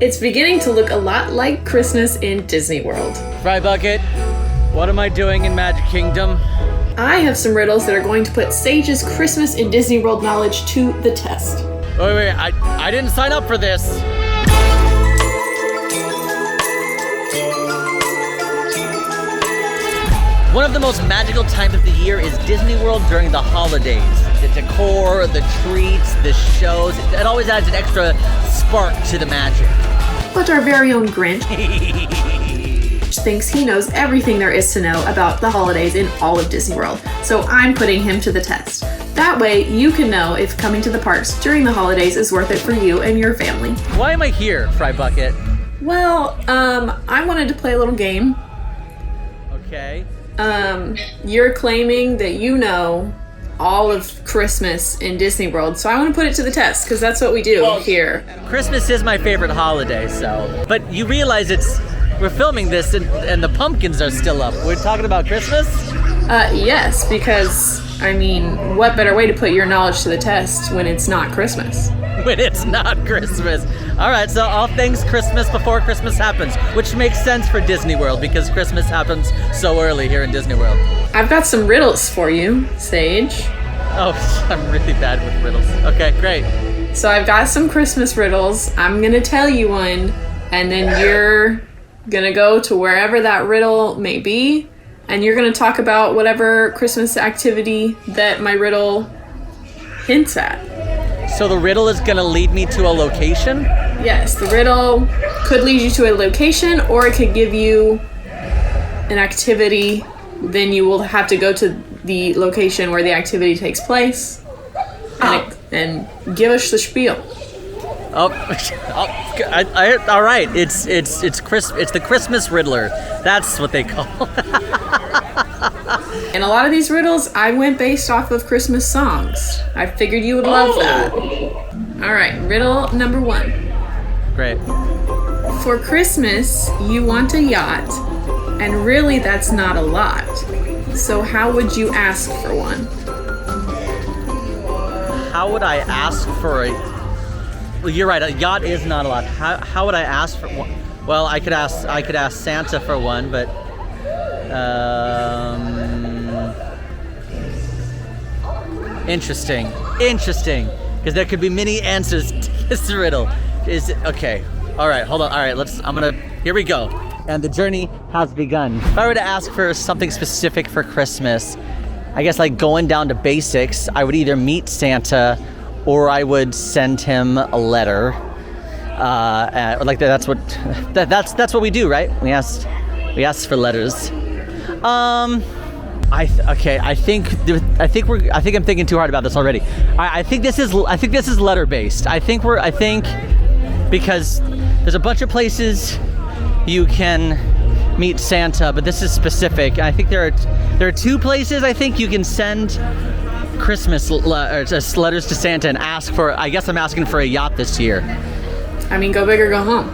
It's beginning to look a lot like Christmas in Disney World. Fry Bucket, what am I doing in Magic Kingdom? I have some riddles that are going to put Sage's Christmas in Disney World knowledge to the test. Wait, I didn't sign up for this. One of the most magical times of the year is Disney World during the holidays. The decor, the treats, the shows, it always adds an extra spark to the magic. But our very own Grinch thinks he knows everything there is to know about the holidays in all of Disney World. So I'm putting him to the test. That way you can know if coming to the parks during the holidays is worth it for you and your family. Why am I here, Fry Bucket? Well, I wanted to play a little game. Okay. You're claiming that you know all of Christmas in Disney World, so I want to put it to the test, because that's what we do here. Christmas is my favorite holiday, so. But you realize we're filming this and the pumpkins are still up. We're talking about Christmas? Yes, because, I mean, what better way to put your knowledge to the test when it's not Christmas? When it's not Christmas. All right, so all things Christmas before Christmas happens, which makes sense for Disney World because Christmas happens so early here in Disney World. I've got some riddles for you, Sage. Oh, I'm really bad with riddles. Okay, great. So I've got some Christmas riddles. I'm gonna tell you one, and then you're gonna go to wherever that riddle may be, and you're gonna talk about whatever Christmas activity that my riddle hints at. So the riddle is gonna lead me to a location? Yes, the riddle could lead you to a location, or it could give you an activity. Then you will have to go to the location where the activity takes place and give us the spiel. All right. It's the Christmas Riddler. That's what they call. And a lot of these riddles, I went based off of Christmas songs. I figured you would love that. All right, riddle number 1. Great. For Christmas, you want a yacht, and really that's not a lot. So how would you ask for one? How would I ask for a... Well, you're right. A yacht is not a lot. How would I ask for one? Well, I could ask Santa for one, but interesting. Because there could be many answers to this riddle. Okay? All right. Hold on. All right. Here we go. And the journey has begun. If I were to ask for something specific for Christmas, I guess like going down to basics, I would either meet Santa or I would send him a letter. Like that's what we do, right? We ask for letters. I think I'm thinking too hard about this already. I think this is letter based. I think because there's a bunch of places you can meet Santa, but this is specific. I think there are 2 places I think you can send Christmas letters to Santa and ask for. I guess I'm asking for a yacht this year. I mean, go big or go home.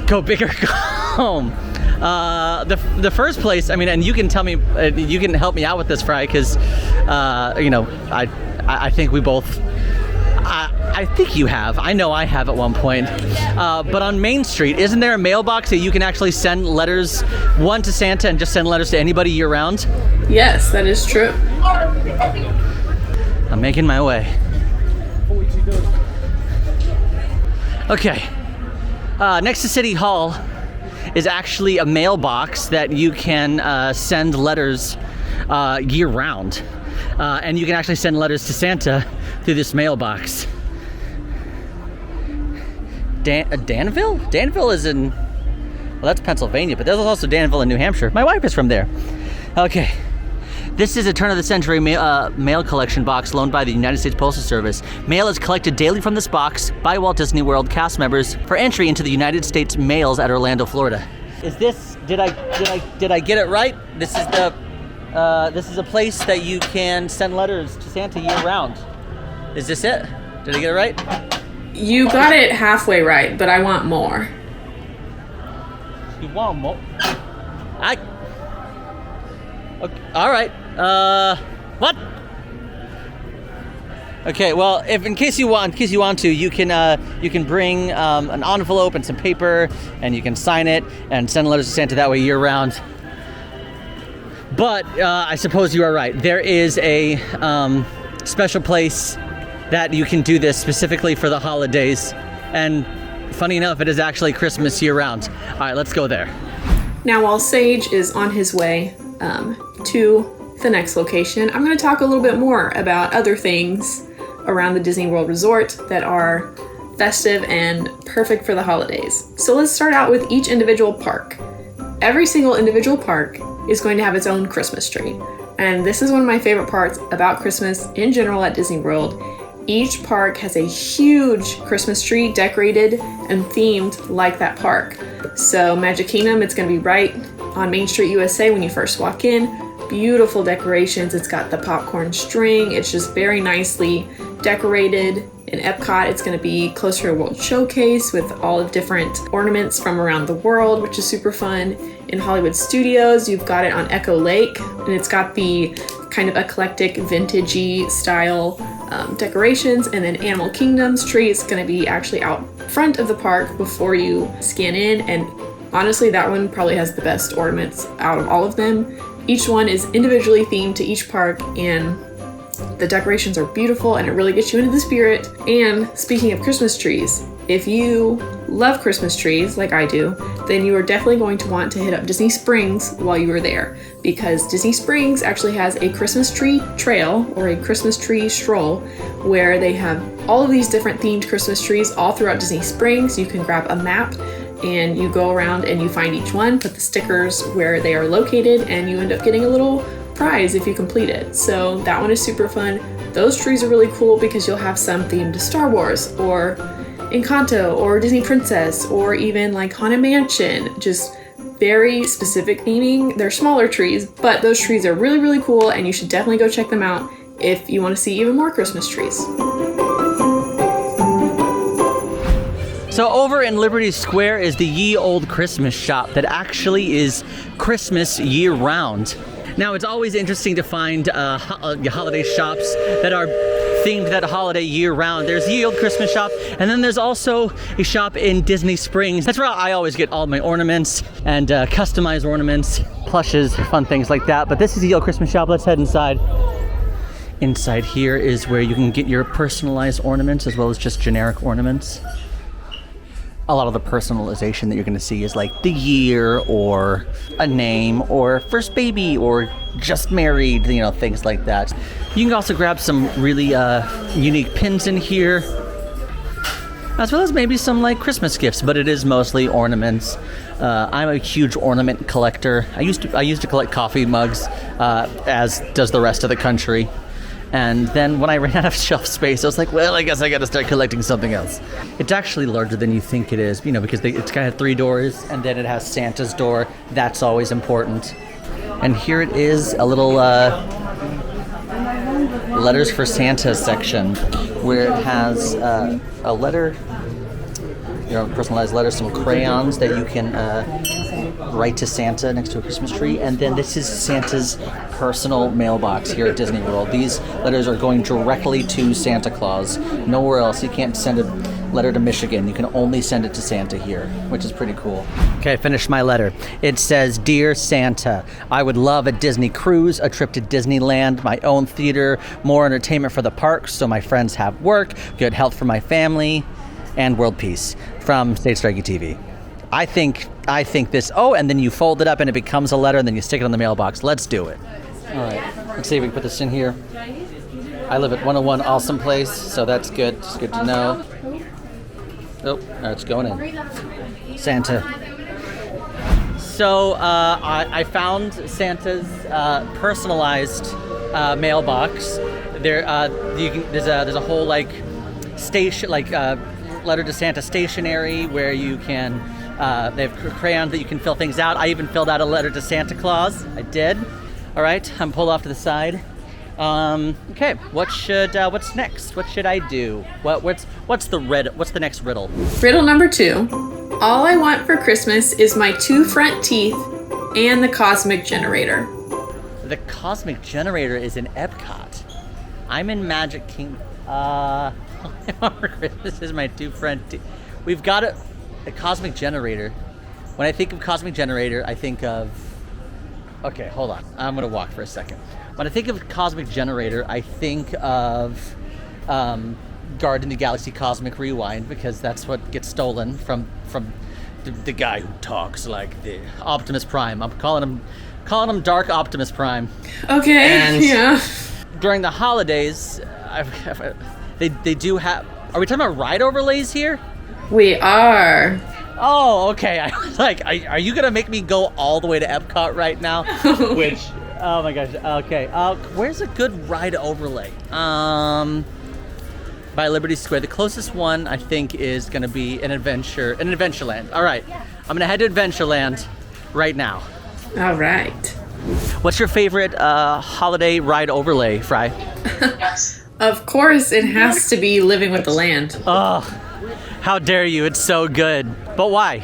Go big or go home. The first place, I mean, and you can tell me, you can help me out with this, Fry, because I think we both. I think you have. I know I have at one point. But on Main Street, isn't there a mailbox that you can actually send letters, one to Santa and just send letters to anybody year round? Yes, that is true. I'm making my way. Okay. Next to City Hall is actually a mailbox that you can send letters year round. And you can actually send letters to Santa through this mailbox. Danville? Danville is in... Well, that's Pennsylvania, but there's also Danville in New Hampshire. My wife is from there. Okay. This is a turn-of-the-century mail collection box loaned by the United States Postal Service. Mail is collected daily from this box by Walt Disney World cast members for entry into the United States mails at Orlando, Florida. Is this... Did I get it right? This is a place that you can send letters to Santa year-round. Is this it? Did I get it right? You got it halfway right, but I want more. You want more? Okay, all right. What? Okay, well, if in case you want to, you can bring an envelope and some paper, and you can sign it and send letters to Santa that way year round. But I suppose you are right. There is a special place that you can do this specifically for the holidays, and funny enough, it is actually Christmas year round. All right, let's go there. Now, while Sage is on his way to the next location, I'm going to talk a little bit more about other things around the Disney World Resort that are festive and perfect for the holidays. So let's start out with each individual park. Every single individual park is going to have its own Christmas tree. And this is one of my favorite parts about Christmas in general at Disney World. Each park has a huge Christmas tree decorated and themed like that park. So Magic Kingdom, it's going to be right on Main Street USA when you first walk in. Beautiful decorations. It's got the popcorn string. It's just very nicely decorated. In Epcot, it's going to be closer to World Showcase with all of different ornaments from around the world, which is super fun. In Hollywood Studios, you've got it on Echo Lake, and it's got the kind of eclectic vintagey style decorations. And then Animal Kingdom's tree is going to be actually out front of the park before you scan in, and honestly, that one probably has the best ornaments out of all of them. Each one is individually themed to each park, and the decorations are beautiful, and it really gets you into the spirit. And speaking of Christmas trees, if you love Christmas trees like I do, then you are definitely going to want to hit up Disney Springs while you are there, because Disney Springs actually has a Christmas tree trail or a Christmas tree stroll where they have all of these different themed Christmas trees all throughout Disney Springs. You can grab a map and you go around and you find each one, put the stickers where they are located, and you end up getting a little prize if you complete it. So that one is super fun. Those trees are really cool because you'll have some themed to Star Wars or Encanto or Disney Princess or even like Haunted Mansion, just very specific theming. They're smaller trees, but those trees are really, really cool, and you should definitely go check them out if you want to see even more Christmas trees. So over in Liberty Square is the Ye Olde Christmas shop that actually is Christmas year round. Now, it's always interesting to find holiday shops that are themed that holiday year round. There's Ye Olde Christmas shop, and then there's also a shop in Disney Springs. That's where I always get all my ornaments and customized ornaments, plushes, fun things like that. But this is Ye Olde Christmas shop. Let's head inside. Inside here is where you can get your personalized ornaments as well as just generic ornaments. A lot of the personalization that you're going to see is like the year or a name or first baby or just married, you know, things like that. You can also grab some really unique pins in here, as well as maybe some like Christmas gifts, but it is mostly ornaments. I'm a huge ornament collector. I used to collect coffee mugs, as does the rest of the country. And then when I ran out of shelf space, I was like, well, I guess I got to start collecting something else. It's actually larger than you think it is, you know, because it's got 3 doors, and then it has Santa's door. That's always important. And here it is, a little letters for Santa section, where it has a letter, you know, personalized letters, some crayons that you can write to Santa next to a Christmas tree. And then this is Santa's personal mailbox here at Disney World. These letters are going directly to Santa Claus. Nowhere else. You can't send a letter to Michigan. You can only send it to Santa here, which is pretty cool. Okay, I finished my letter. It says, Dear Santa, I would love a Disney cruise, a trip to Disneyland, my own theater, more entertainment for the parks so my friends have work, good health for my family, and world peace. From State Strikey TV. I think this, and then you fold it up and it becomes a letter, and then you stick it on the mailbox. Let's do it. All right, let's see if we can put this in here. I live at 101 Awesome Place, so that's good. It's good to know. Oh, it's going in. Santa. So I found Santa's personalized mailbox. There's a whole like station, like letter to Santa stationery where you can. They have crayons that you can fill things out. I even filled out a letter to Santa Claus. I did. All right, I'm pulled off to the side. Okay, what's next? What should I do? What's the next riddle? Riddle number 2. All I want for Christmas is my 2 front teeth and the cosmic generator. The cosmic generator is in Epcot. I'm in Magic Kingdom. This is my two friend. We've got a cosmic generator. When I think of cosmic generator, I think of. Okay, hold on. I'm gonna walk for a second. When I think of cosmic generator, I think of Guardian of the Galaxy Cosmic Rewind, because that's what gets stolen from the guy who talks like the Optimus Prime. I'm calling him Dark Optimus Prime. Okay. And yeah. During the holidays, they do have. Are we talking about ride overlays here? We are. Oh, okay. I was like, are you gonna make me go all the way to Epcot right now? Which, oh my gosh. Okay. Where's a good ride overlay? By Liberty Square. The closest one I think is gonna be an Adventureland. All right. I'm gonna head to Adventureland right now. All right. What's your favorite holiday ride overlay, Fry? Of course, it has to be Living with the Land. Oh, how dare you? It's so good. But why?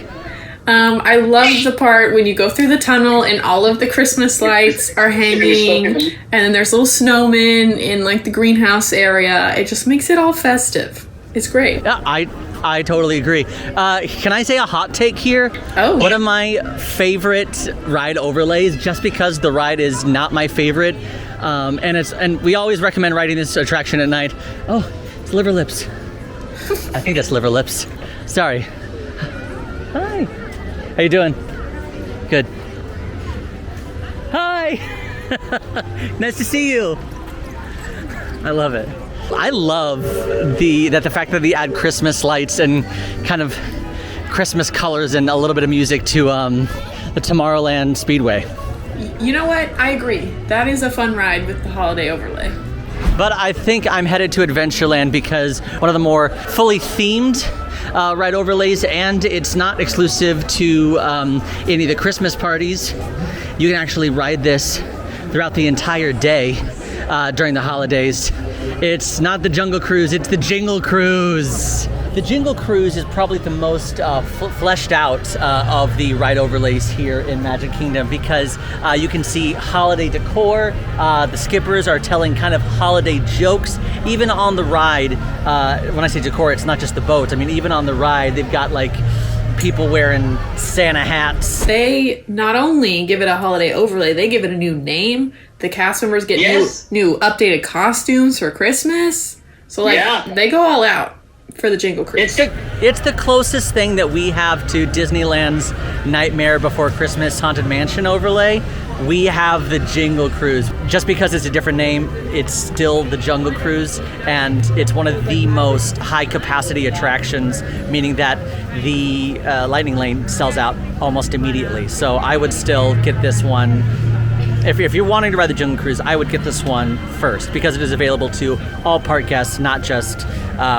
I love the part when you go through the tunnel and all of the Christmas lights are hanging, and then there's little snowmen in like the greenhouse area. It just makes it all festive. It's great. Yeah, I totally agree. Can I say a hot take here? Oh. One of my favorite ride overlays, just because the ride is not my favorite, and we always recommend riding this attraction at night. Oh, it's Liver Lips. I think that's Liver Lips. Sorry. Hi. How you doing? Good. Hi. Nice to see you. I love it. I love the fact that they add Christmas lights and kind of Christmas colors and a little bit of music to the Tomorrowland Speedway. You know what? I agree. That is a fun ride with the holiday overlay. But I think I'm headed to Adventureland because one of the more fully themed ride overlays, and it's not exclusive to any of the Christmas parties. You can actually ride this throughout the entire day during the holidays. It's not the Jungle Cruise, it's the Jingle Cruise. The Jingle Cruise is probably the most fleshed out of the ride overlays here in Magic Kingdom, because you can see holiday decor. The skippers are telling kind of holiday jokes. Even on the ride, when I say decor, it's not just the boats. I mean, even on the ride, they've got like people wearing Santa hats. They not only give it a holiday overlay, they give it a new name. The cast members get new updated costumes for Christmas. So they go all out for the Jingle Cruise. It's the closest thing that we have to Disneyland's Nightmare Before Christmas Haunted Mansion overlay. We have the Jingle Cruise. Just because it's a different name, it's still the Jungle Cruise, and it's one of the most high capacity attractions, meaning that the Lightning Lane sells out almost immediately. So I would still get this one. If you're wanting to ride the Jungle Cruise, I would get this one first, because it is available to all park guests, not just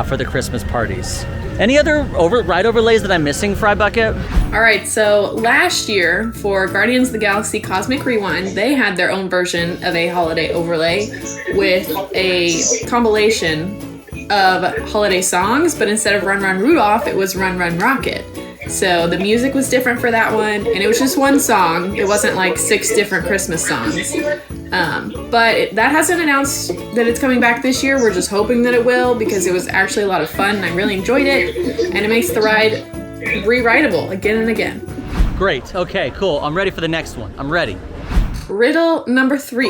for the Christmas parties. Any other ride overlays that I'm missing, Fry Bucket? All right, so last year for Guardians of the Galaxy Cosmic Rewind, they had their own version of a holiday overlay with a compilation of holiday songs, but instead of Run Run Rudolph, it was Run Run Rocket. So the music was different for that one, and it was just one song. It wasn't like 6 different Christmas songs. But that hasn't announced that it's coming back this year. We're just hoping that it will, because it was actually a lot of fun and I really enjoyed it, and it makes the ride rewritable again and again. Great. Okay, cool. I'm ready for the next one. I'm ready. Riddle number 3.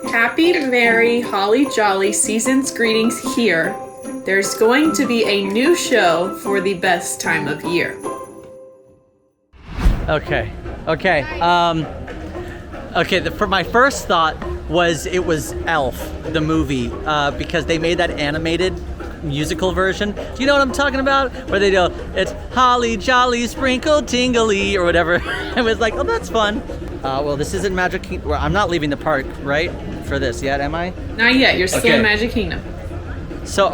Happy, merry, holly jolly season's greetings here. There's going to be a new show for the best time of year. Okay. For my first thought was it was Elf, the movie, because they made that animated musical version. Do you know what I'm talking about? Where they go, it's holly jolly sprinkle tingly or whatever. I was like, oh, that's fun. Well, this isn't Magic Kingdom. Well, I'm not leaving the park, right? For this yet, am I? Not yet. You're still in Magic Kingdom. So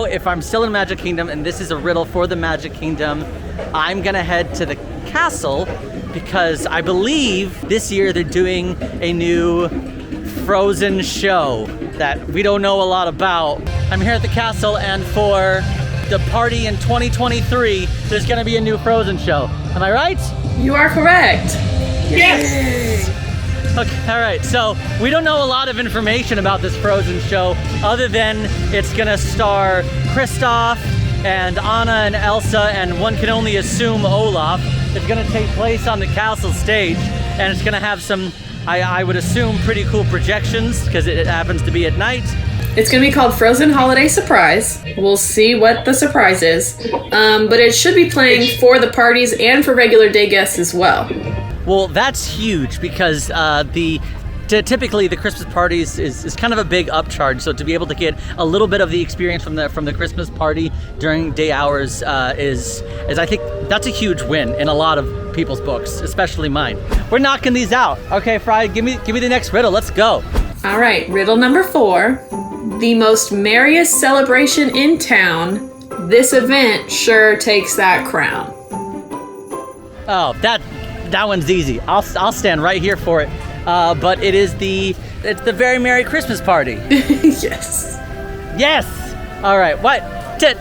if I'm still in Magic Kingdom and this is a riddle for the Magic Kingdom, I'm gonna head to the castle, because I believe this year they're doing a new Frozen show that we don't know a lot about. I'm here at the castle, and for the party in 2023, there's gonna be a new Frozen show. Am I right? You are correct. Yes! Okay, all right, so we don't know a lot of information about this Frozen show other than it's gonna star Kristoff and Anna and Elsa, and one can only assume Olaf. It's gonna take place on the castle stage, and it's gonna have some, I would assume, pretty cool projections because it happens to be at night. It's going to be called Frozen Holiday Surprise. We'll see what the surprise is. But it should be playing for the parties and for regular day guests as well. Well, that's huge because typically the Christmas parties is kind of a big upcharge. So to be able to get a little bit of the experience from the Christmas party during day hours is I think that's a huge win in a lot of people's books, especially mine. We're knocking these out. Okay, Fry, give me the next riddle. Let's go. All right, riddle number 4. The most merriest celebration in town. This event sure takes that crown. Oh, that one's easy. I'll stand right here for it. But it's the Very Merry Christmas Party. Yes. Yes. All right. What?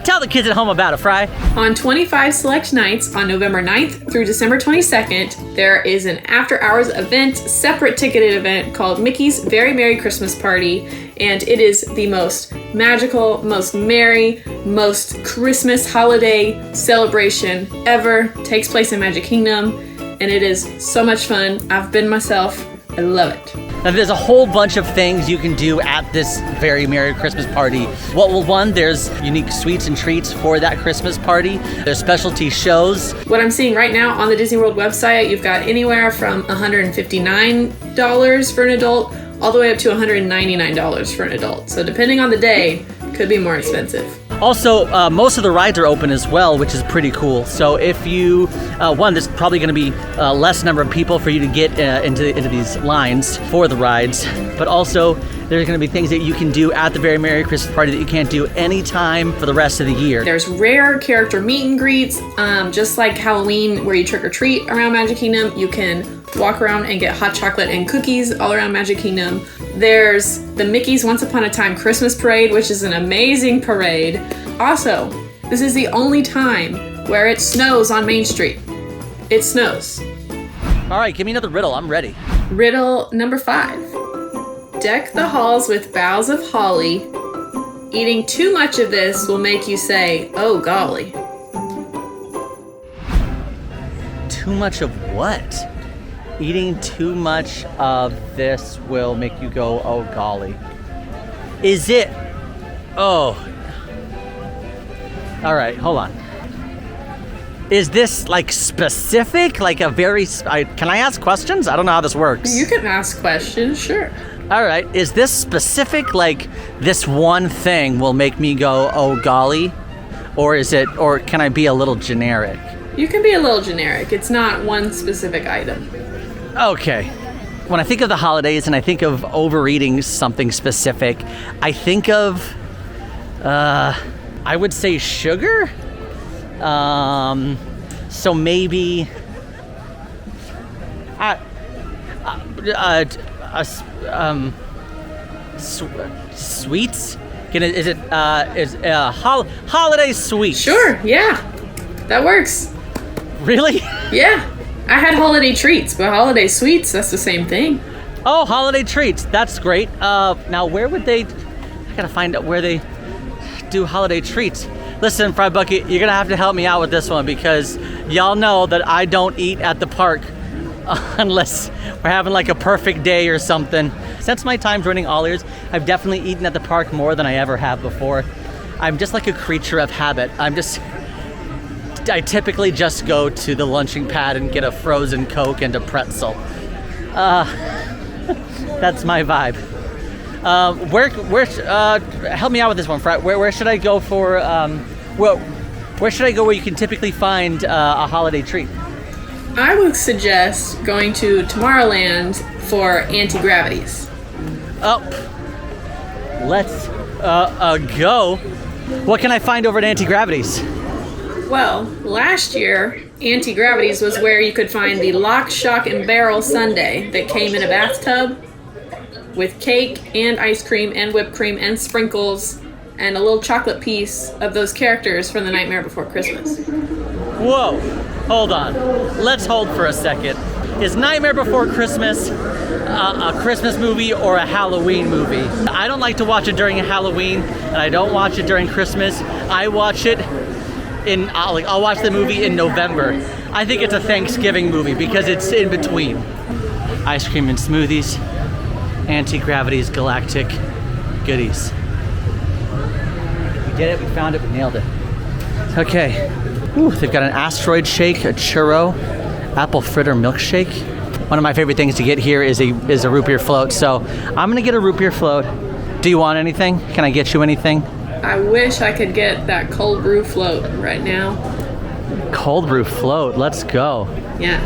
Tell the kids at home about it, Fry. On 25 select nights on November 9th through December 22nd, there is an after-hours event, separate ticketed event called Mickey's Very Merry Christmas Party, and it is the most magical, most merry, most Christmas holiday celebration ever. Takes place in Magic Kingdom, and it is so much fun. I've been myself. I love it. Now, there's a whole bunch of things you can do at this Very Merry Christmas Party. Well, one, there's unique sweets and treats for that Christmas party. There's specialty shows. What I'm seeing right now on the Disney World website, you've got anywhere from $159 for an adult all the way up to $199 for an adult. So depending on the day, could be more expensive. Also, most of the rides are open as well, which is pretty cool. So if you, there's probably going to be less number of people for you to get into these lines for the rides. But also, there's going to be things that you can do at the Very Merry Christmas Party that you can't do anytime for the rest of the year. There's rare character meet and greets, just like Halloween where you trick or treat around Magic Kingdom. You can walk around and get hot chocolate and cookies all around Magic Kingdom. There's the Mickey's Once Upon a Time Christmas Parade, which is an amazing parade. Also, this is the only time where it snows on Main Street. It snows. All right, give me another riddle. I'm ready. Riddle number 5. Deck the halls with boughs of holly. Eating too much of this will make you say, oh golly. Too much of what? Eating too much of this will make you go, oh golly. Is it? Oh. All right, hold on. Is this like specific? Like a very, can I ask questions? I don't know how this works. You can ask questions, sure. All right, is this specific, like this one thing will make me go, oh golly? Or can I be a little generic? You can be a little generic. It's not one specific item. Okay. When I think of the holidays and I think of overeating something specific, I think of, I would say sugar. So maybe, sweets? Holiday sweets? Sure, yeah. That works. Really? Yeah. I had holiday treats, but holiday sweets, that's the same thing. Oh, holiday treats. That's great. Now, where would I gotta find out where they do holiday treats. Listen, Fry Bucket, you're gonna have to help me out with this one because y'all know that I don't eat at the park unless we're having like a perfect day or something. Since my time joining AllEars, I've definitely eaten at the park more than I ever have before. I'm just like a creature of habit. I typically just go to the lunching pad and get a frozen Coke and a pretzel. That's my vibe. Help me out with this one, Fry. Where should I go for, where should I go where you can typically find a holiday treat? I would suggest going to Tomorrowland for anti-gravities. Oh, let's go. What can I find over at Anti-Gravities? Well, last year, Anti-Gravities was where you could find the Lock, Shock, and Barrel sundae that came in a bathtub with cake and ice cream and whipped cream and sprinkles and a little chocolate piece of those characters from The Nightmare Before Christmas. Whoa, hold on. Let's hold for a second. Is Nightmare Before Christmas a Christmas movie or a Halloween movie? I don't like to watch it during Halloween, and I don't watch it during Christmas. I watch it I'll watch the movie in November. I think it's a Thanksgiving movie because it's in between. Ice cream and smoothies, anti-gravity's galactic goodies. We did it, we found it, we nailed it. Okay, ooh, they've got an asteroid shake, a churro, apple fritter milkshake. One of my favorite things to get here is a root beer float, so I'm gonna get a root beer float. Do you want anything? Can I get you anything? I wish I could get that cold brew float right now. Cold brew float, let's go. Yeah.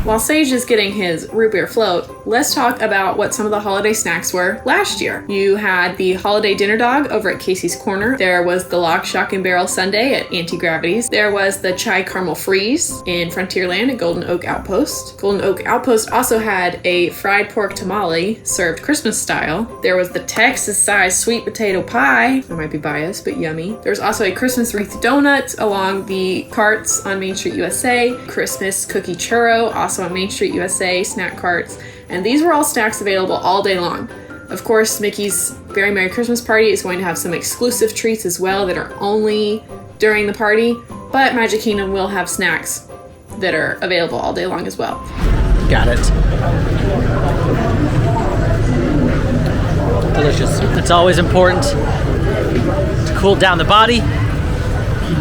While Sage is getting his root beer float, let's talk about what some of the holiday snacks were last year. You had the holiday dinner dog over at Casey's Corner. There was the log shock and barrel sundae at Anti-Gravity's. There was the chai caramel freeze in Frontierland at Golden Oak Outpost. Golden Oak Outpost also had a fried pork tamale served Christmas style. There was the Texas-sized sweet potato pie. I might be biased, but yummy. There's also a Christmas wreath donut along the carts on Main Street USA. Christmas cookie churro, also on Main Street USA, snack carts. And these were all snacks available all day long. Of course, Mickey's Very Merry Christmas Party is going to have some exclusive treats as well that are only during the party, but Magic Kingdom will have snacks that are available all day long as well. Got it. Delicious. It's always important to cool down the body,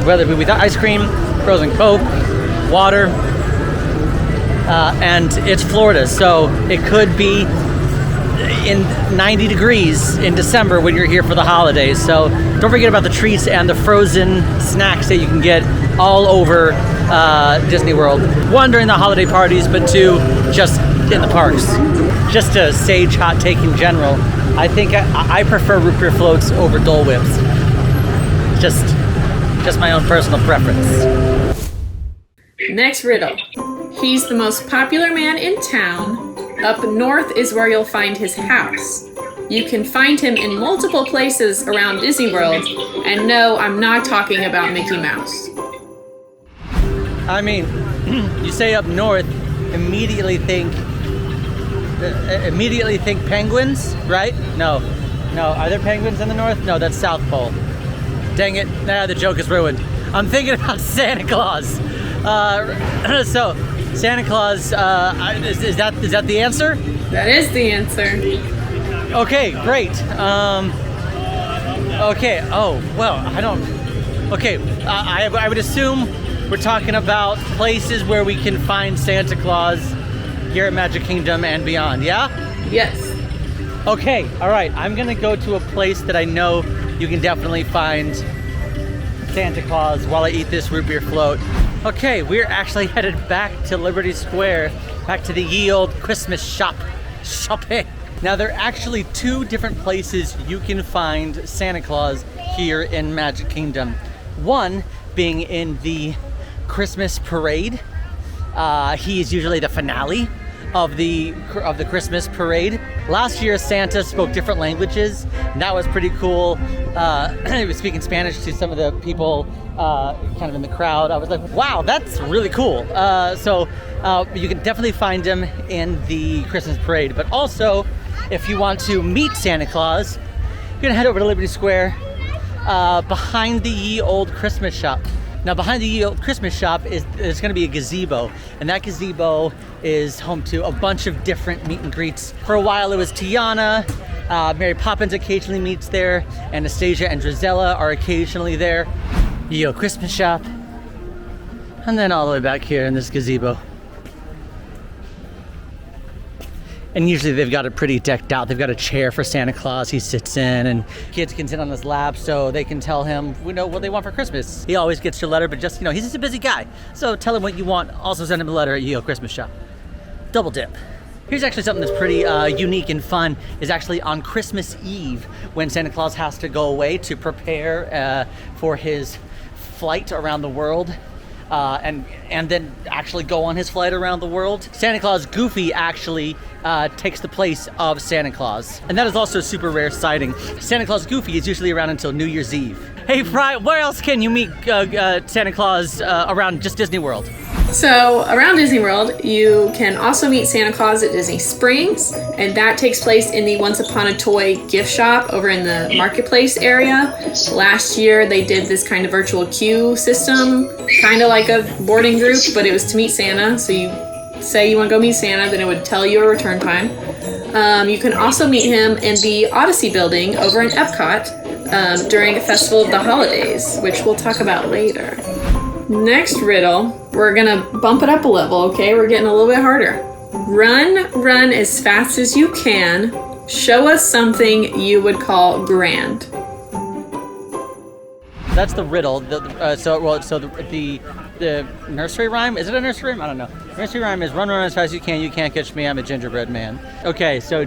whether it be with ice cream, frozen Coke, water, and it's Florida, so it could be in 90 degrees in December when you're here for the holidays. So don't forget about the treats and the frozen snacks that you can get all over Disney World. One, during the holiday parties, but two, just in the parks. Just a Sage hot take in general, I think I prefer root beer floats over Dole Whips. Just my own personal preference. Next riddle. He's the most popular man in town. Up north is where you'll find his house. You can find him in multiple places around Disney World. And no, I'm not talking about Mickey Mouse. I mean, you say up north, immediately think penguins, right? No. Are there penguins in the north? No, that's South Pole. Dang it, the joke is ruined. I'm thinking about Santa Claus. So, Santa Claus, is that the answer? That is the answer. Okay, great. Okay, oh, well, I don't... Okay, I would assume we're talking about places where we can find Santa Claus here at Magic Kingdom and beyond, yeah? Yes. Okay, all right, I'm gonna go to a place that I know you can definitely find Santa Claus while I eat this root beer float. Okay, we're actually headed back to Liberty Square, back to the ye old Christmas shopping. Now, there are actually two different places you can find Santa Claus here in Magic Kingdom. One being in the Christmas parade. He is usually the finale of the Christmas parade. Last year, Santa spoke different languages, and that was pretty cool. He was speaking Spanish to some of the people kind of in the crowd. I was like, wow, that's really cool. So you can definitely find him in the Christmas parade. But also, if you want to meet Santa Claus, you're gonna head over to Liberty Square behind the ye old Christmas shop. Now, behind the ye old Christmas shop there's going to be a gazebo, and that gazebo is home to a bunch of different meet and greets. For a while, it was Tiana. Mary Poppins occasionally meets there. Anastasia and Drizella are occasionally there. Ye old Christmas shop, and then all the way back here in this gazebo. And usually they've got it pretty decked out. They've got a chair for Santa Claus he sits in, and kids can sit on his lap so they can tell him, what they want for Christmas. He always gets your letter, but just, he's just a busy guy. So tell him what you want. Also send him a letter at Ye Old Christmas Shop. Double dip. Here's actually something that's pretty unique and fun, is actually on Christmas Eve when Santa Claus has to go away to prepare for his flight around the world. And then actually go on his flight around the world. Santa Claus Goofy actually takes the place of Santa Claus. And that is also a super rare sighting. Santa Claus Goofy is usually around until New Year's Eve. Hey, Fry, where else can you meet Santa Claus around just Disney World? So around Disney World, you can also meet Santa Claus at Disney Springs, and that takes place in the Once Upon a Toy gift shop over in the marketplace area. Last year, they did this kind of virtual queue system, kind of like a boarding group, but it was to meet Santa. So you say you want to go meet Santa, then it would tell you a return time. You can also meet him in the Odyssey building over in Epcot during a Festival of the Holidays, which we'll talk about later. Next riddle, we're gonna bump it up a level, okay? We're getting a little bit harder. Run as fast as you can. Show us something you would call grand. That's the riddle. The nursery rhyme, is it a nursery rhyme? I don't know. Nursery rhyme is run as fast as you can. You can't catch me. I'm a gingerbread man. Okay, so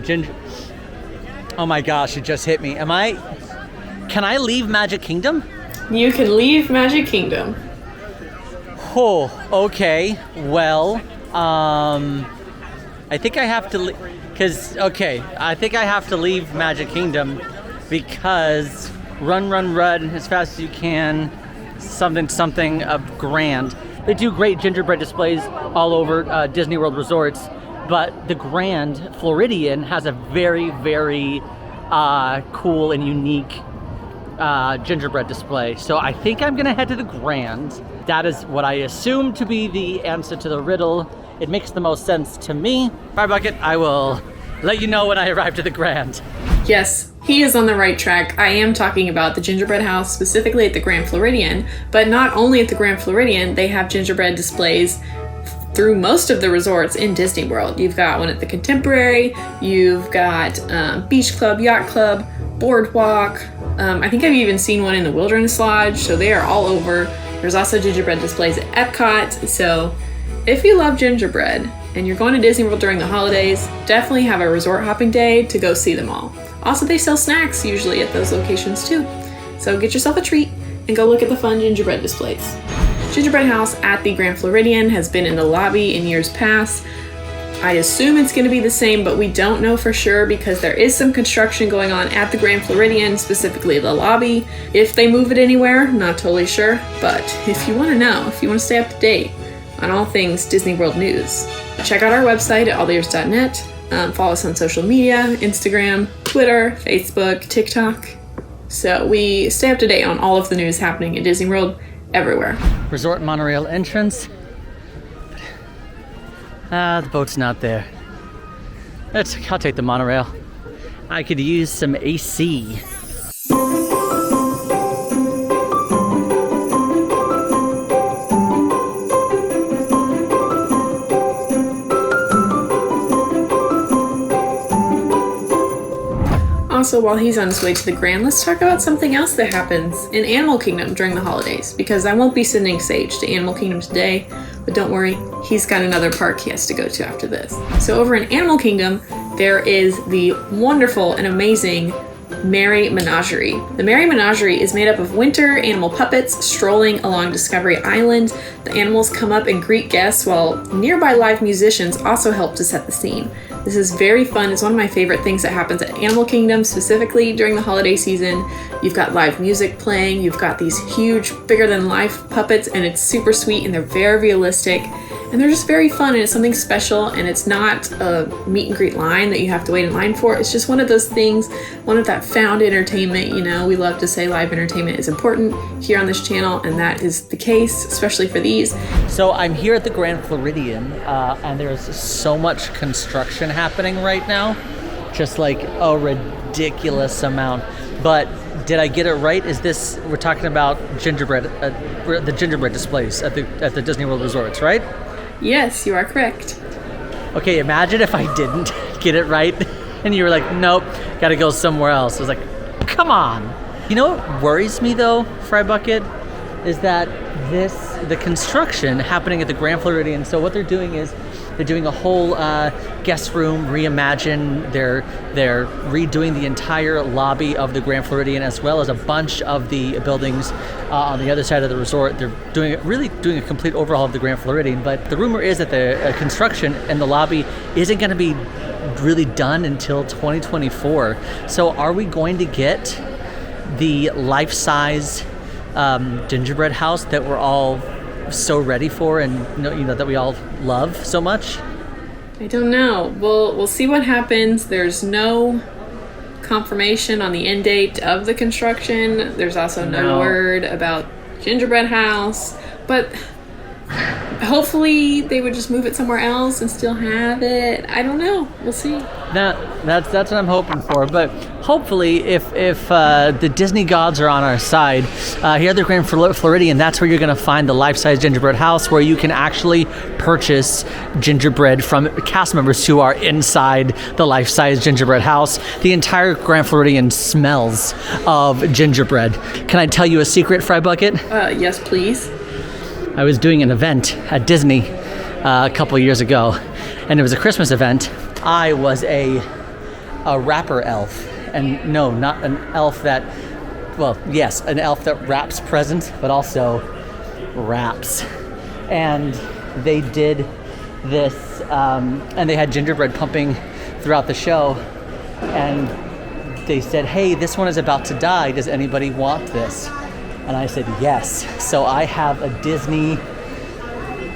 oh my gosh, it just hit me. Can I leave Magic Kingdom? You can leave Magic Kingdom. Oh, okay. Well, I think I have to I think I have to leave Magic Kingdom because run as fast as you can, something of grand. They do great gingerbread displays all over Disney World resorts, but the Grand Floridian has a very, very cool and unique gingerbread display. So I think I'm gonna head to the Grand. That is what I assume to be the answer to the riddle. It makes the most sense to me. Fire Bucket, I will let you know when I arrive to the Grand. Yes, he is on the right track. I am talking about the Gingerbread House, specifically at the Grand Floridian, but not only at the Grand Floridian, they have gingerbread displays through most of the resorts in Disney World. You've got one at the Contemporary, you've got Beach Club, Yacht Club, Boardwalk. I think I've even seen one in the Wilderness Lodge, so they are all over. There's also gingerbread displays at Epcot, so if you love gingerbread and you're going to Disney World during the holidays, definitely have a resort hopping day to go see them all. Also, they sell snacks usually at those locations too. So get yourself a treat and go look at the fun gingerbread displays. Gingerbread House at the Grand Floridian has been in the lobby in years past. I assume it's going to be the same, but we don't know for sure because there is some construction going on at the Grand Floridian, specifically the lobby. If they move it anywhere, not totally sure, but if you want to know, if you want to stay up to date on all things Disney World news, check out our website at AllEars.net. Follow us on social media, Instagram, Twitter, Facebook, TikTok. So we stay up to date on all of the news happening at Disney World everywhere. Resort monorail entrance. The boat's not there. I'll take the monorail. I could use some AC. Also, while he's on his way to the Grand, let's talk about something else that happens in Animal Kingdom during the holidays, because I won't be sending Sage to Animal Kingdom today, but don't worry, he's got another park he has to go to after this. So over in Animal Kingdom, there is the wonderful and amazing Merry Menagerie. The Merry Menagerie is made up of winter animal puppets strolling along Discovery Island. The animals come up and greet guests while nearby live musicians also help to set the scene. This is very fun. It's one of my favorite things that happens at Animal Kingdom, specifically during the holiday season. You've got live music playing, you've got these huge, bigger than life puppets, and it's super sweet and they're very realistic. And they're just very fun, and it's something special, and it's not a meet and greet line that you have to wait in line for. It's just one of those things, one of that found entertainment. You know, we love to say live entertainment is important here on this channel, and that is the case, especially for these. So I'm here at the Grand Floridian, and there's so much construction happening right now, just like a ridiculous amount. But did I get it right? We're talking about gingerbread, the gingerbread displays at the Disney World resorts, right? Yes, you are correct. Okay, imagine if I didn't get it right and you were like, nope, gotta go somewhere else. I was like, come on. You know what worries me though, Fry Bucket, is that the construction happening at the Grand Floridian, so what they're doing is they're doing a whole guest room reimagined. They're redoing the entire lobby of the Grand Floridian as well as a bunch of the buildings on the other side of the resort. They're really doing a complete overhaul of the Grand Floridian. But the rumor is that the construction in the lobby isn't going to be really done until 2024. So are we going to get the life-size gingerbread house that we're all so ready for, and that we all love so much? I don't know. We'll see what happens. There's no confirmation on the end date of the construction. There's also no word about Gingerbread House, but hopefully they would just move it somewhere else and still have it. I don't know. We'll see. That's what I'm hoping for. But hopefully, if the Disney gods are on our side, here at the Grand Floridian, that's where you're going to find the life-size gingerbread house, where you can actually purchase gingerbread from cast members who are inside the life-size gingerbread house. The entire Grand Floridian smells of gingerbread. Can I tell you a secret, Fry Bucket? Yes, please. I was doing an event at Disney a couple years ago, and it was a Christmas event. I was a wrapper elf, and no, not an elf that, well, yes, an elf that wraps presents, but also wraps. And they did this, and they had gingerbread pumping throughout the show, and they said, "Hey, this one is about to die. Does anybody want this?" And I said, yes. So I have a Disney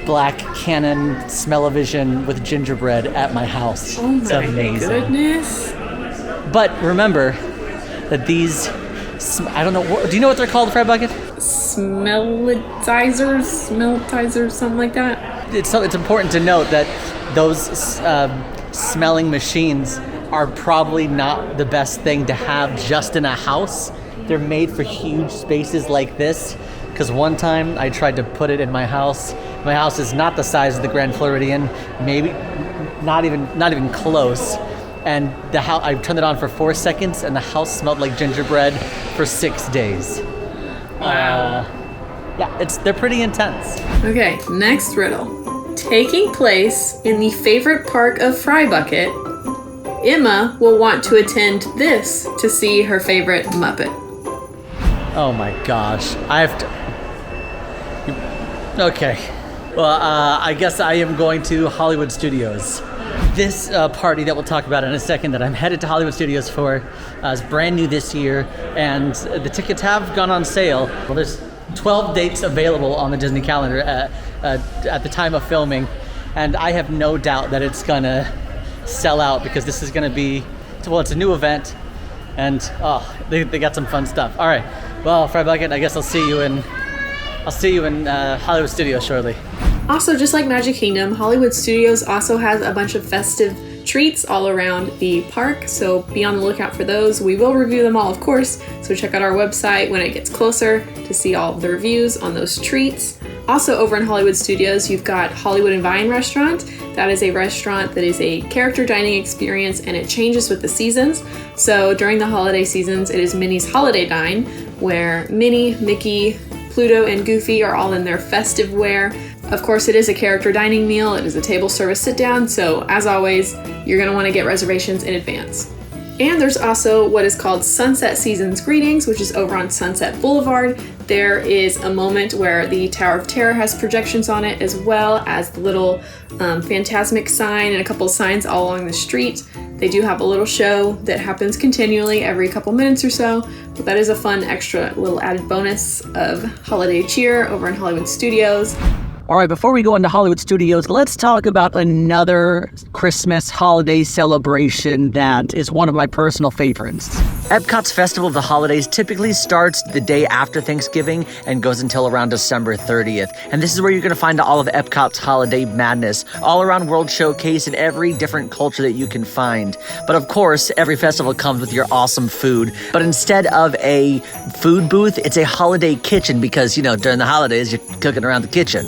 black Canon smell-o-vision with gingerbread at my house. Oh it's my amazing. Goodness. But remember that these, I don't know, do you know what they're called, Fred Bucket? Smellitizers, something like that. It's important to note that those smelling machines are probably not the best thing to have just in a house. They're made for huge spaces like this, because one time I tried to put it in my house. My house is not the size of the Grand Floridian, maybe not even close. And I turned it on for 4 seconds, and the house smelled like gingerbread for 6 days. Wow. Yeah, they're pretty intense. Okay, next riddle. Taking place in the favorite park of Fry Bucket, Emma will want to attend this to see her favorite Muppet. Oh my gosh. I have to... Okay. Well, I guess I am going to Hollywood Studios. This party that we'll talk about in a second that I'm headed to Hollywood Studios for is brand new this year, and the tickets have gone on sale. Well, there's 12 dates available on the Disney calendar at the time of filming, and I have no doubt that it's gonna sell out, because this is gonna be, well, it's a new event, and they got some fun stuff. All right, well, Fry Bucket, I guess I'll see you in Hollywood Studios shortly. Also, just like Magic Kingdom, Hollywood Studios also has a bunch of festive treats all around the park, so be on the lookout for those. We will review them all, of course, so check out our website when it gets closer to see all of the reviews on those treats. Also, over in Hollywood Studios, you've got Hollywood and Vine Restaurant. That is a restaurant that is a character dining experience, and it changes with the seasons. So during the holiday seasons, it is Minnie's Holiday Dine, where Minnie, Mickey, Pluto, and Goofy are all in their festive wear. Of course, it is a character dining meal. It is a table service sit down, so as always, you're going to want to get reservations in advance. And there's also what is called Sunset Seasons Greetings, which is over on Sunset Boulevard. There is a moment where the Tower of Terror has projections on it, as well as the little Phantasmic sign and a couple signs all along the street. They do have a little show that happens continually every couple minutes or so, but that is a fun extra little added bonus of holiday cheer over in Hollywood Studios. All right, before we go into Hollywood Studios, let's talk about another Christmas holiday celebration that is one of my personal favorites. Epcot's Festival of the Holidays typically starts the day after Thanksgiving and goes until around December 30th. And this is where you're going to find all of Epcot's holiday madness, all around World Showcase and every different culture that you can find. But of course, every festival comes with your awesome food. But instead of a food booth, it's a holiday kitchen because, during the holidays, you're cooking around the kitchen.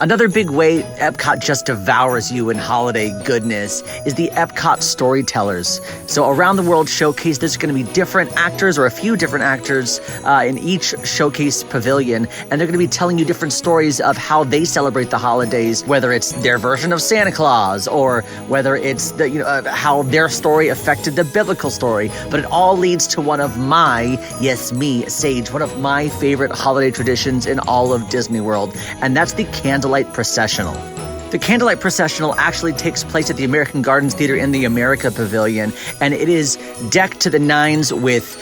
Another big way Epcot just devours you in holiday goodness is the Epcot Storytellers. So around the World Showcase, there's going to be different actors or a few different actors in each showcase pavilion, and they're going to be telling you different stories of how they celebrate the holidays, whether it's their version of Santa Claus or whether it's how their story affected the biblical story. But it all leads to one of my, yes, me, Sage, one of my favorite holiday traditions in all of Disney World, and that's the candlelight processional. The candlelight processional actually takes place at the American Gardens Theater in the America Pavilion, and it is decked to the nines with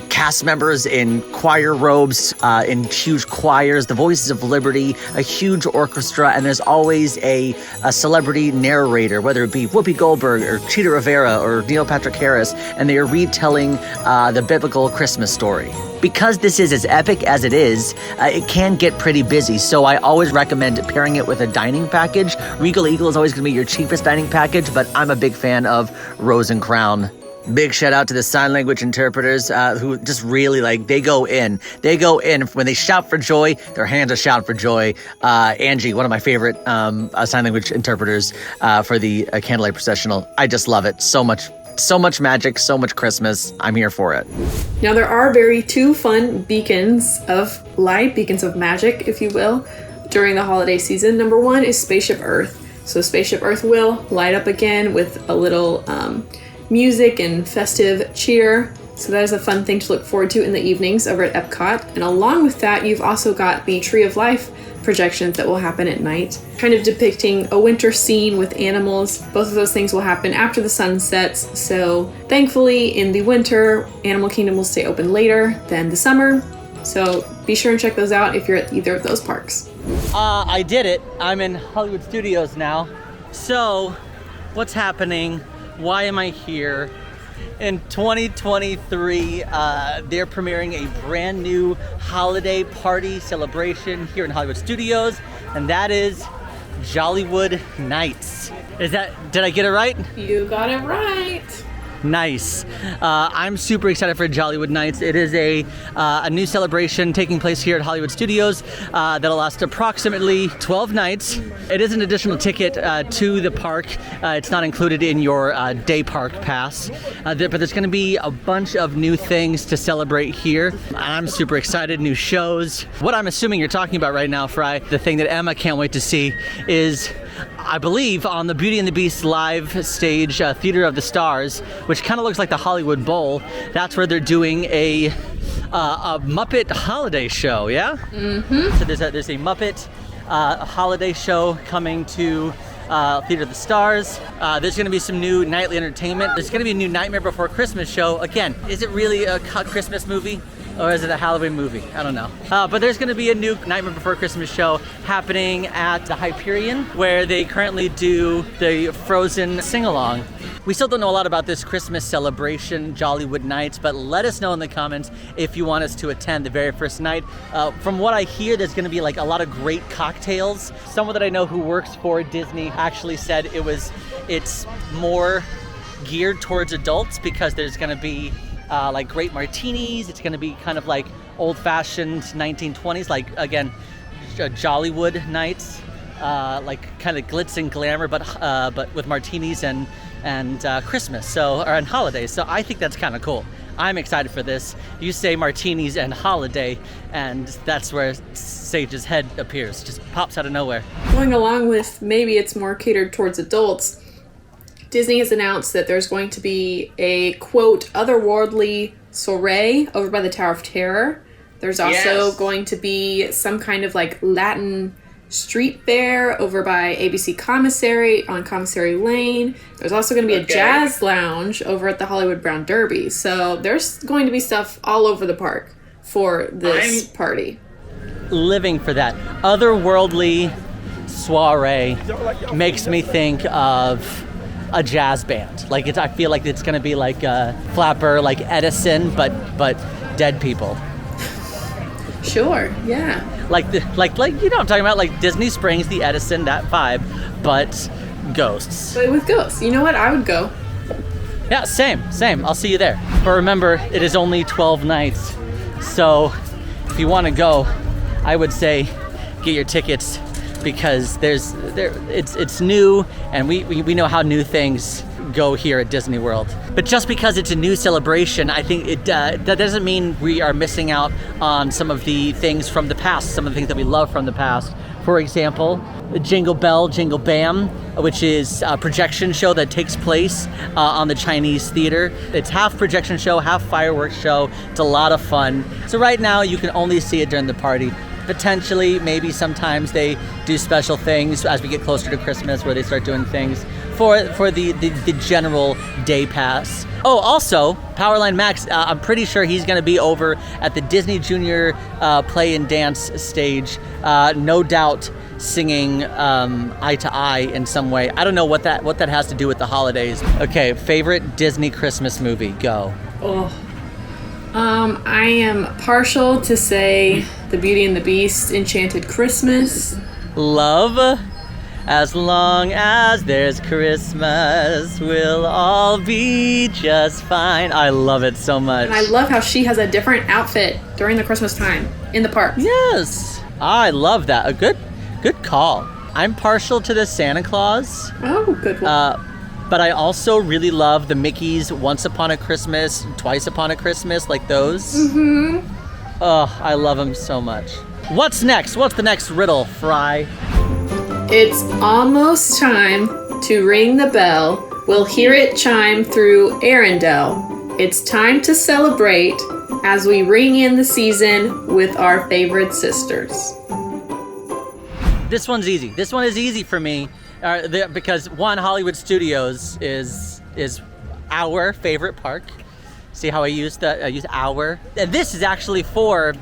cast members in choir robes, in huge choirs, the Voices of Liberty, a huge orchestra, and there's always a celebrity narrator, whether it be Whoopi Goldberg or Cheetah Rivera or Neil Patrick Harris, and they are retelling the biblical Christmas story. Because this is as epic as it is, it can get pretty busy, so I always recommend pairing it with a dining package. Regal Eagle is always going to be your cheapest dining package, but I'm a big fan of Rose and Crown. Big shout out to the sign language interpreters who just really they go in. They go in. When they shout for joy, their hands are shouting for joy. Angie, one of my favorite sign language interpreters for the candlelight processional. I just love it so much. So much magic, so much Christmas. I'm here for it. Now there are two fun beacons of light, beacons of magic, if you will, during the holiday season. Number one is Spaceship Earth. So Spaceship Earth will light up again with a little music and festive cheer. So that is a fun thing to look forward to in the evenings over at Epcot. And along with that, you've also got the Tree of Life projections that will happen at night, kind of depicting a winter scene with animals. Both of those things will happen after the sun sets. So thankfully, in the winter, Animal Kingdom will stay open later than the summer. So be sure and check those out if you're at either of those parks. I did it. I'm in Hollywood Studios now. So, what's happening? Why am I here? In 2023, they're premiering a brand new holiday party celebration here in Hollywood Studios, and that is Jollywood Nights. Did I get it right? You got it right. Nice. I'm super excited for Jollywood Nights. It is a new celebration taking place here at Hollywood Studios that'll last approximately 12 nights. It is an additional ticket to the park. It's not included in your day park pass, but there's going to be a bunch of new things to celebrate here. I'm super excited. New shows. What I'm assuming you're talking about right now, Fry, the thing that Emma can't wait to see is, I believe, on the Beauty and the Beast live stage, Theater of the Stars, which kind of looks like the Hollywood Bowl. That's where they're doing a Muppet holiday show, yeah? Mm-hmm. So there's a Muppet holiday show coming to Theater of the Stars. There's going to be some new nightly entertainment. There's going to be a new Nightmare Before Christmas show. Again, is it really a Christmas movie? Or is it a Halloween movie? I don't know. But there's going to be a new Nightmare Before Christmas show happening at the Hyperion, where they currently do the Frozen SingAlong. We still don't know a lot about this Christmas celebration, Jollywood Nights, but let us know in the comments if you want us to attend the very first night. From what I hear, there's going to be a lot of great cocktails. Someone that I know who works for Disney actually said it's more geared towards adults because there's going to be great martinis. It's going to be kind of like old-fashioned 1920s, again, Jollywood Nights, kind of glitz and glamour, but with martinis and Christmas, and holidays. So I think that's kind of cool. I'm excited for this. You say martinis and holiday, and that's where Sage's head appears, just pops out of nowhere. Going along with maybe it's more catered towards adults, Disney has announced that there's going to be a, quote, otherworldly soiree over by the Tower of Terror. There's also going to be some kind of Latin street fair over by ABC Commissary on Commissary Lane. There's also going to be a jazz lounge over at the Hollywood Brown Derby. So there's going to be stuff all over the park for this party. Living for that. Otherworldly soiree makes me think of a jazz band. I feel like it's gonna be like Flapper, like Edison, but dead people. Sure, yeah. Like you know what I'm talking about, like Disney Springs, the Edison, that vibe, but ghosts. But with ghosts. You know what? I would go. Yeah, same. I'll see you there. But remember, it is only 12 nights. So if you want to go, I would say get your tickets, because it's new, and we know how new things go here at Disney World. But just because it's a new celebration, I think that doesn't mean we are missing out on some of the things from the past, some of the things that we love from the past. For example, Jingle Bell, Jingle Bam, which is a projection show that takes place on the Chinese theater. It's half projection show, half fireworks show. It's a lot of fun. So right now you can only see it during the party. potentially, maybe sometimes they do special things as we get closer to Christmas where they start doing things for the general day pass. Oh, also, Powerline Max, I'm pretty sure he's going to be over at the Disney Junior Play and Dance stage, no doubt singing Eye to Eye in some way. I don't know what that has to do with the holidays. Okay, favorite Disney Christmas movie, go. Oh. I am partial to say The Beauty and the Beast, Enchanted Christmas. Love. As long as there's Christmas, we'll all be just fine. I love it so much. And I love how she has a different outfit during the Christmas time in the park. Yes, I love that. A good call. I'm partial to the Santa Claus. Oh, good one. But I also really love the Mickeys Once Upon a Christmas, Twice Upon a Christmas, like those. Mm-hmm. Oh, I love them so much. What's next? What's the next riddle, Fry? It's almost time to ring the bell. We'll hear it chime through Arendelle. It's time to celebrate as we ring in the season with our favorite sisters. This one's easy. This one is easy for me because one, Hollywood Studios is our favorite park. See how I use our? And this is actually for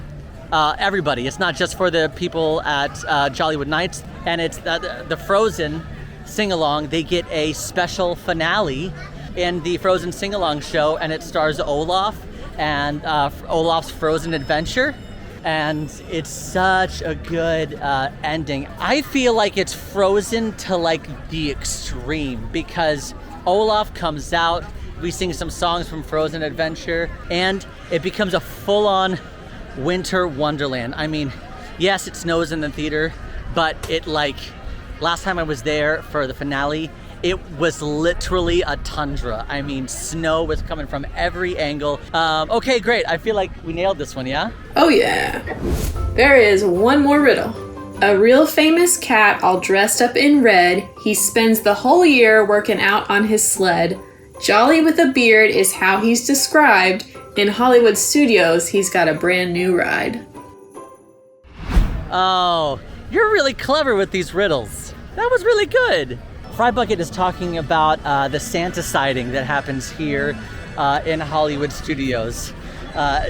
everybody. It's not just for the people at Jollywood Nights. And it's the Frozen SingAlong. They get a special finale in the Frozen SingAlong show, and it stars Olaf and Olaf's Frozen Adventure. And it's such a good ending. I feel like it's Frozen to like the extreme because Olaf comes out, we sing some songs from Frozen Adventure, and it becomes a full-on winter wonderland. I mean, yes, it snows in the theater, but last time I was there for the finale, it was literally a tundra. I mean, snow was coming from every angle. Okay, great. I feel like we nailed this one, yeah? Oh, yeah. There is one more riddle. A real famous cat all dressed up in red. He spends the whole year working out on his sled. Jolly with a beard is how he's described. In Hollywood Studios, he's got a brand new ride. Oh, you're really clever with these riddles. That was really good. Fry Bucket is talking about the Santa sighting that happens here in Hollywood Studios.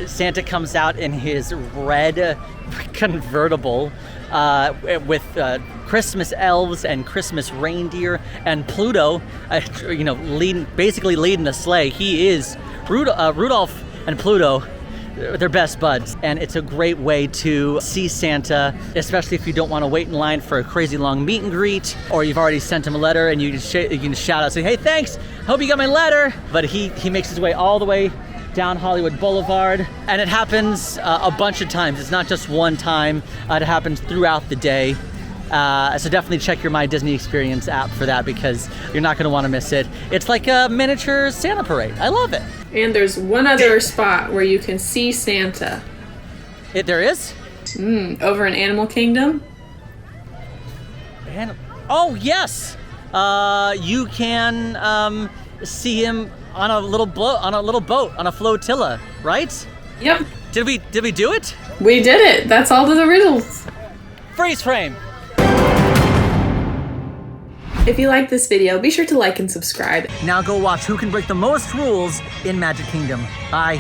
Santa comes out in his red convertible with Christmas elves and Christmas reindeer and Pluto, basically leading the sleigh. He is Rudolph and Pluto. They're best buds, and it's a great way to see Santa, especially if you don't want to wait in line for a crazy long meet and greet, or you've already sent him a letter and you can shout out, say, "Hey, thanks, hope you got my letter." But he makes his way all the way down Hollywood Boulevard, and it happens a bunch of times. It's not just one time. It happens throughout the day. So definitely check your My Disney Experience app for that because you're not going to want to miss it. It's like a miniature Santa parade. I love it. And there's one other spot where you can see Santa. There is? Over in Animal Kingdom. Oh, yes! You can see him on a little boat, on a flotilla, right? Yep. Did we do it? We did it. That's all of the riddles. Freeze frame. If you like this video, be sure to like and subscribe. Now go watch Who Can Break the Most Rules in Magic Kingdom. Bye.